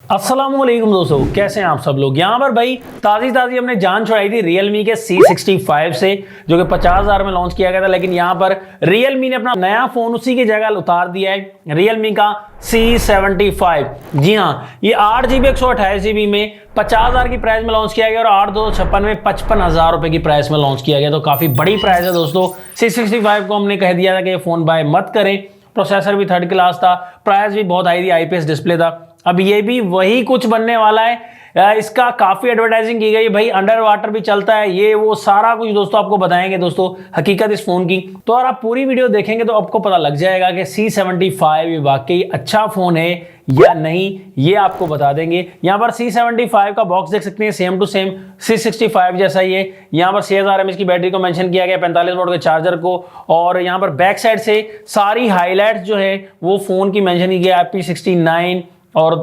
अस्सलामुअलैकुम दोस्तों, कैसे हैं आप सब लोग। यहाँ पर भाई ताज़ी हमने जान छुड़ाई थी Realme के C65 से, जो कि 50,000 में लॉन्च किया गया था। लेकिन यहाँ पर Realme ने अपना नया फोन उसी की जगह उतार दिया है, Realme का C75। जी हाँ, ये 8GB 128GB में 50,000 की प्राइस में लॉन्च किया गया और 8/256 में 55,000 रुपए की प्राइस में लॉन्च किया गया। तो काफ़ी बड़ी प्राइस है दोस्तों। C65 को हमने कह दिया था कि ये फ़ोन बाय मत करें। प्रोसेसर भी थर्ड क्लास था, प्राइस भी बहुत हाई थी, IPS डिस्प्ले था। अब ये भी वही कुछ बनने वाला है। इसका काफी एडवर्टाइजिंग की गई भाई, अंडर वाटर भी चलता है, ये वो सारा कुछ दोस्तों आपको बताएंगे दोस्तों हकीकत इस फोन की। तो अगर आप पूरी वीडियो देखेंगे तो आपको पता लग जाएगा कि C75 वाकई अच्छा फोन है या नहीं, ये आपको बता देंगे। यहाँ पर C75 का बॉक्स देख सकते हैं, सेम टू सेम C65 जैसा ही है। यहाँ पर 6000 mAh की बैटरी को मेंशन किया गया, 45 वोल्ट के चार्जर को, और यहाँ पर बैक साइड से सारी हाईलाइट्स जो है वो फोन की मेंशन की गया, IP69 और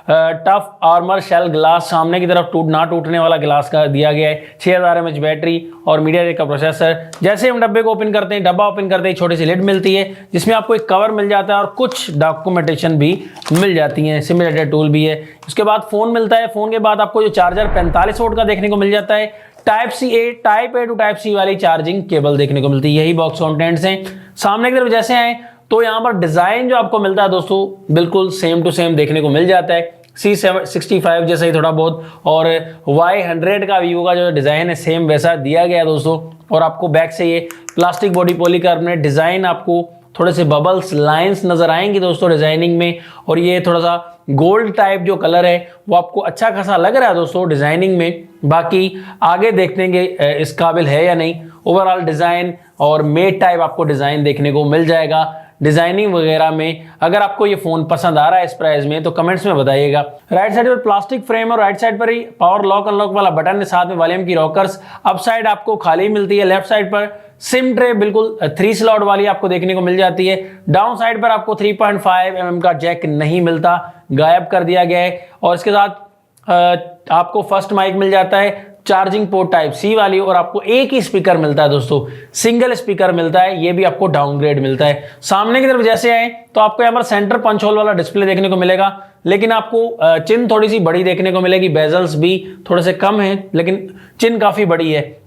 टफ आर्मर शेल ग्लास, सामने की तरफ ना टूटने वाला ग्लास का दिया गया है। 6000 mAh बैटरी और मीडियाटेक का प्रोसेसर। जैसे हम डब्बे को ओपन करते हैं, डब्बा ओपन करते ही छोटी सी लिड मिलती है जिसमें आपको एक कवर मिल जाता है और कुछ डॉक्यूमेंटेशन भी मिल जाती है, सिमुलेटेड टूल भी है। उसके बाद फोन मिलता है। फोन के बाद आपको जो चार्जर 45 वोल्ट का देखने को मिल जाता है, type A to type C वाली चार्जिंग केबल देखने को मिलती है। यही बॉक्स कंटेंट्स हैं। सामने की तरफ जैसे आए तो यहाँ पर डिजाइन जो आपको मिलता है दोस्तों बिल्कुल सेम टू सेम देखने को मिल जाता है, C65 जैसा ही थोड़ा बहुत, और Y100 का वीवो का जो डिजाइन है सेम वैसा दिया गया है दोस्तों। और आपको बैक से ये प्लास्टिक बॉडी पॉलीकार्बोनेट डिजाइन, आपको थोड़े से बबल्स लाइंस नजर आएंगी दोस्तों डिजाइनिंग में, और ये थोड़ा सा गोल्ड टाइप जो कलर है वो आपको अच्छा खासा लग रहा है दोस्तों डिजाइनिंग में। बाकी आगे देखते हैं कि इस काबिल है या नहीं। ओवरऑल डिजाइन और मेट टाइप आपको डिजाइन देखने को मिल जाएगा। डिजाइनिंग वगैरह में अगर आपको ये फोन पसंद आ रहा है इस प्राइस में तो कमेंट्स में बताइएगा। राइट साइड पर प्लास्टिक फ्रेम और राइट साइड पर ही पावर लॉक अनलॉक वाला बटन है, साथ में वॉल्यूम की रॉकर्स। अप साइड आपको खाली मिलती है। लेफ्ट साइड पर सिम ट्रे बिल्कुल 3 स्लॉट वाली आपको देखने को मिल जाती है। डाउन साइड पर आपको 3.5 mm का जैक नहीं मिलता, गायब कर दिया गया है। और इसके साथ आपको फर्स्ट माइक मिल जाता है, चार्जिंग पोर्ट टाइप सी वाली, और आपको एक ही स्पीकर मिलता है दोस्तों, सिंगल स्पीकर मिलता है। ये भी आपको डाउनग्रेड मिलता है। सामने की तरफ जैसे आए तो आपको यहाँ पर सेंटर पंच होल वाला डिस्प्ले देखने को मिलेगा, लेकिन आपको चिन थोड़ी सी बड़ी देखने को मिलेगी। बेजल्स भी थोड़े से कम हैं लेकिन चिन काफी बड़ी है।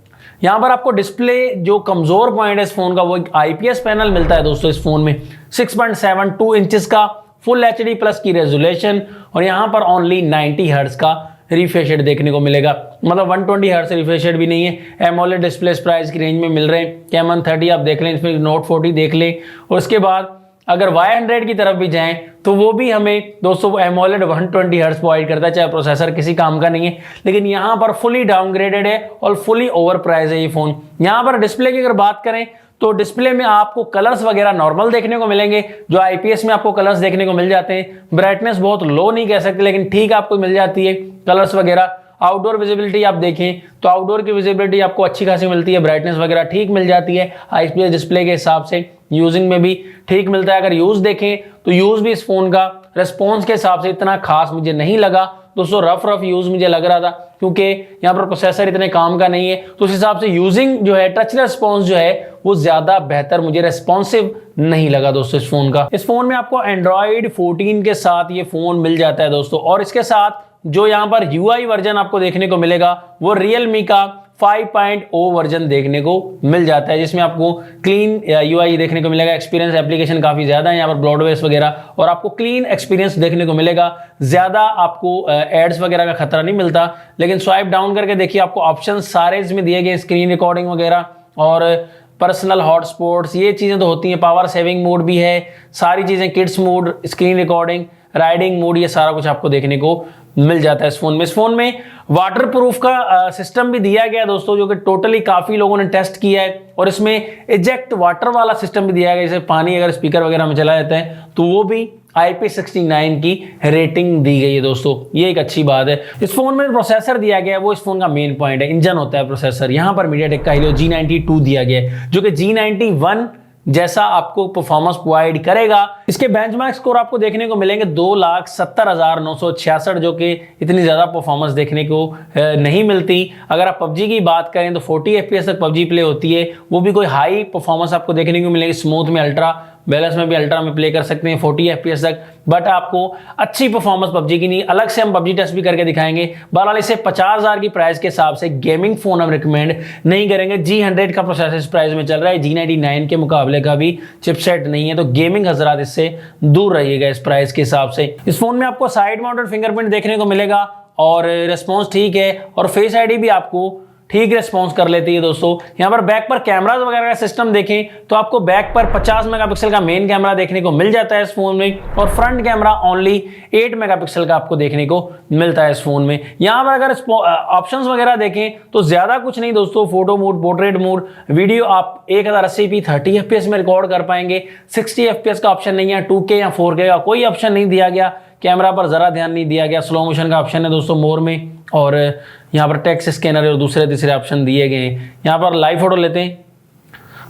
यहाँ पर आपको डिस्प्ले जो कमजोर पॉइंट है इस फोन का, वो एक IPS पैनल मिलता है दोस्तों इस फोन में। 6.72 इंचेस का फुल HD प्लस की रेजोल्यूशन, और यहाँ पर ओनली 90 हर्ट्ज का रिफ्रेश रेट देखने को मिलेगा। मतलब 120 हर्ट्ज रिफ्रेश रेट भी नहीं है। एमोलेड डिस्प्ले इस प्राइस की रेंज में मिल रहे हैं। कैमन 30 आप देख लें, इसमें नोट 40 देख लें। और उसके बाद अगर Y100 की तरफ भी जाएं तो वो भी हमें दोस्तों एमोलेड 120 हर्ट्ज प्रोवाइड करता है, चाहे प्रोसेसर किसी काम का नहीं है। लेकिन यहाँ पर फुली डाउनग्रेडेड है और फुली ओवर प्राइस है ये फोन। यहाँ पर डिस्प्ले की अगर बात करें तो डिस्प्ले में आपको कलर्स वगैरह नॉर्मल देखने को मिलेंगे, जो IPS में आपको कलर्स देखने को मिल जाते हैं। ब्राइटनेस बहुत लो नहीं कह सकते, लेकिन ठीक आपको मिल जाती है कलर्स वगैरह। आउटडोर विजिबिलिटी आप देखें तो आउटडोर की विजिबिलिटी आपको अच्छी खासी मिलती है, ब्राइटनेस वगैरह ठीक मिल जाती है IPS डिस्प्ले के हिसाब से। यूजिंग में भी ठीक मिलता है। अगर यूज देखें तो यूज भी इस फोन का रेस्पॉन्स के हिसाब से इतना खास मुझे नहीं लगा दोस्तों। रफ यूज मुझे लग रहा था क्योंकि यहाँ पर प्रोसेसर इतने काम का नहीं है, तो उस हिसाब से यूजिंग जो है, टच रेस्पॉन्स जो है वो ज्यादा बेहतर मुझे रेस्पॉन्सिव नहीं लगा दोस्तों इस फोन का। इस फोन में आपको Android 14 के साथ ये फोन मिल जाता है दोस्तों। और इसके साथ जो यहाँ पर UI वर्जन आपको देखने को मिलेगा वो Realme का 5.0 वर्जन देखने को मिल जाता है, जिसमें आपको क्लीन UI देखने को मिलेगा। एक्सपीरियंस एप्लीकेशन काफी ज्यादा है यहाँ पर, ब्रॉडवेस वगैरह, और आपको क्लीन एक्सपीरियंस देखने को मिलेगा। ज्यादा आपको एड्स वगैरह का खतरा नहीं मिलता। लेकिन स्वाइप डाउन करके देखिए, आपको ऑप्शन सारे इसमें दिए गए, स्क्रीन रिकॉर्डिंग वगैरह और पर्सनल हॉटस्पॉट्स, ये चीजें तो होती हैं। पावर सेविंग मोड भी है, सारी चीजें, kids mode, screen recording, riding mode, ये सारा कुछ आपको देखने को मिल जाता है इस फोन में। इस फोन में वाटर प्रूफ का सिस्टम भी दिया गया है दोस्तों, जो कि टोटली काफी लोगों ने टेस्ट किया है। और इसमें इजेक्ट वाटर वाला सिस्टम भी दिया गया है, जैसे पानी अगर स्पीकर वगैरह में चला जाता है तो वो भी IP69 की रेटिंग दी गई है दोस्तों। ये एक अच्छी बात है। इस फोन में प्रोसेसर दिया गया है वो इस फोन का मेन पॉइंट है। इंजन होता है प्रोसेसर, यहाँ पर मीडियाटेक का Helio G92 दिया गया है, जो कि G91 जैसा आपको परफॉर्मेंस प्रोवाइड करेगा। इसके बेंचमार्क स्कोर आपको देखने को मिलेंगे 2,70,966, जो कि इतनी ज्यादा परफॉर्मेंस देखने को नहीं मिलती। अगर आप पबजी की बात करें तो 40 FPS तक पबजी प्ले होती है, वो भी कोई हाई परफॉर्मेंस आपको देखने को मिलेगी। स्मूथ में अल्ट्रा बैलेंस में भी अल्ट्रा में प्ले कर सकते हैं 40 FPS तक, बट आपको अच्छी परफॉर्मेंस पबजी की नहीं, अलग से हम पबजी टेस्ट भी करके दिखाएंगे। बहरहाल इसे 50,000 की प्राइस के हिसाब से गेमिंग फोन हम रिकमेंड नहीं करेंगे। G100 का प्रोसेसर इस प्राइस में चल रहा है, G99 के मुकाबले का भी चिपसेट नहीं है, तो गेमिंग हजरात इससे दूर रहिएगा इस प्राइस के हिसाब से। इस फोन में आपको साइड माउंटेड फिंगरप्रिंट देखने को मिलेगा और रिस्पॉन्स ठीक है, और फेस आईडी भी आपको ठीक रिस्पॉन्स कर लेती है दोस्तों। यहाँ पर बैक पर कैमराज वगैरह का सिस्टम देखें तो आपको बैक पर 50 मेगापिक्सल का मेन कैमरा देखने को मिल जाता है इस फोन में, और फ्रंट कैमरा ओनली 8 मेगापिक्सल का आपको देखने को मिलता है इस फोन में। यहाँ पर अगर ऑप्शंस वगैरह देखें तो ज्यादा कुछ नहीं दोस्तों, photo mode, portrait mode, video आप 1080p 30 FPS में रिकॉर्ड कर पाएंगे। 60 FPS का ऑप्शन नहीं है, 2K या 4K का कोई ऑप्शन नहीं दिया गया, कैमरा पर जरा ध्यान नहीं दिया गया। स्लो मोशन का ऑप्शन है दोस्तों मोर में, और यहाँ पर टेक्स्ट स्कैनर और दूसरे तीसरे ऑप्शन दिए गए हैं। यहाँ पर लाइव फोटो लेते हैं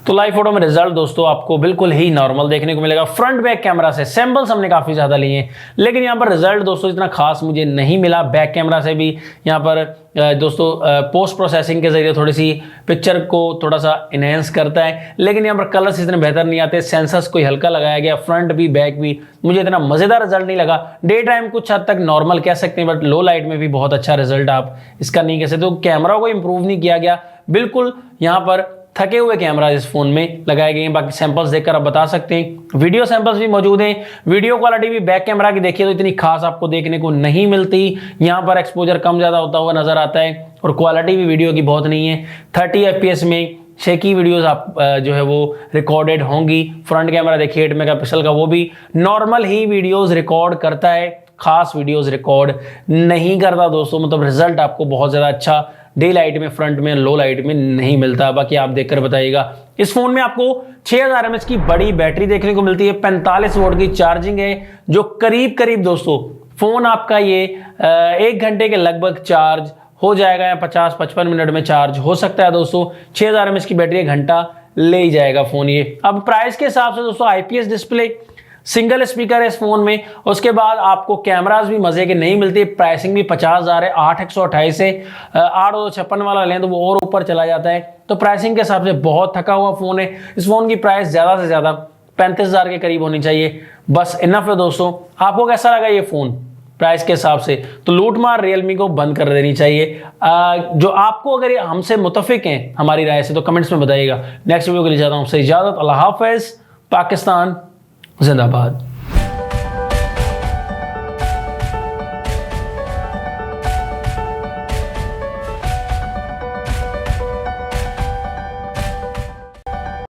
तो लाइव फोटो में रिजल्ट दोस्तों आपको बिल्कुल ही नॉर्मल देखने को मिलेगा। फ्रंट बैक कैमरा से सैंपल्स हमने काफी ज्यादा लिए हैं, लेकिन यहाँ पर रिजल्ट दोस्तों इतना खास मुझे नहीं मिला। बैक कैमरा से भी यहाँ पर दोस्तों पोस्ट प्रोसेसिंग के जरिए थोड़ी सी पिक्चर को थोड़ा सा इनहेंस करता है, लेकिन यहाँ पर कलर्स इतने बेहतर नहीं आते। सेंसर्स कोई हल्का लगाया गया, फ्रंट भी बैक भी, मुझे इतना मजेदार रिजल्ट नहीं लगा। डे टाइम कुछ हद तक नॉर्मल कह सकते हैं, बट लो लाइट में भी बहुत अच्छा रिजल्ट आप इसका नहीं कह सकते। तो कैमरा को इंप्रूव नहीं किया गया, बिल्कुल यहाँ पर थके हुए कैमरा इस फोन में लगाए गए हैं। बाकी सैंपल्स देखकर आप बता सकते हैं, वीडियो सैंपल्स भी मौजूद हैं। वीडियो क्वालिटी भी बैक कैमरा की देखिए तो इतनी खास आपको देखने को नहीं मिलती, यहाँ पर एक्सपोजर कम ज्यादा होता हुआ नजर आता है, और क्वालिटी भी वीडियो की बहुत नहीं है। 30 FPS में शेकी वीडियोस आप जो है वो रिकॉर्डेड होंगी। फ्रंट कैमरा देखिए 8 मेगापिक्सल का, वो भी नॉर्मल ही वीडियोस रिकॉर्ड करता है, खास वीडियोस रिकॉर्ड नहीं करता दोस्तों। मतलब रिजल्ट आपको बहुत ज्यादा अच्छा डे लाइट में, फ्रंट में, लो लाइट में नहीं मिलता। बाकी आप देखकर बताइएगा। इस फोन में आपको 6000 mAh की बड़ी बैटरी देखने को मिलती है, 45 वोल्ट की चार्जिंग है, जो करीब करीब दोस्तों फोन आपका ये 1 घंटे के लगभग चार्ज हो जाएगा, या 50-55 मिनट में चार्ज हो सकता है दोस्तों। 6000 mAh की बैटरी 1 घंटा ले ही जाएगा फोन ये। अब प्राइस के हिसाब से दोस्तों IPS डिस्प्ले, सिंगल स्पीकर है इस फोन में, उसके बाद आपको कैमरास भी मजे के नहीं मिलते। प्राइसिंग भी 50,000 है, 8/128 से 8/256 वाला लें तो वो और ऊपर चला जाता है। तो प्राइसिंग के हिसाब से बहुत थका हुआ फोन है। इस फोन की प्राइस ज्यादा से ज्यादा 35,000 के करीब होनी चाहिए, बस इनफ है दोस्तों। आपको कैसा लगा ये फोन प्राइस के हिसाब से? तो लूट मार रियलमी को बंद कर देनी चाहिए। जो आपको अगर हमसे मुतफिक हैं हमारी राय से तो कमेंट्स में बताइएगा। नेक्स्ट वीडियो के लिए चाहता हूं आपसे इजाजत। अल्लाह हाफिज। पाकिस्तान जिंदाबाद।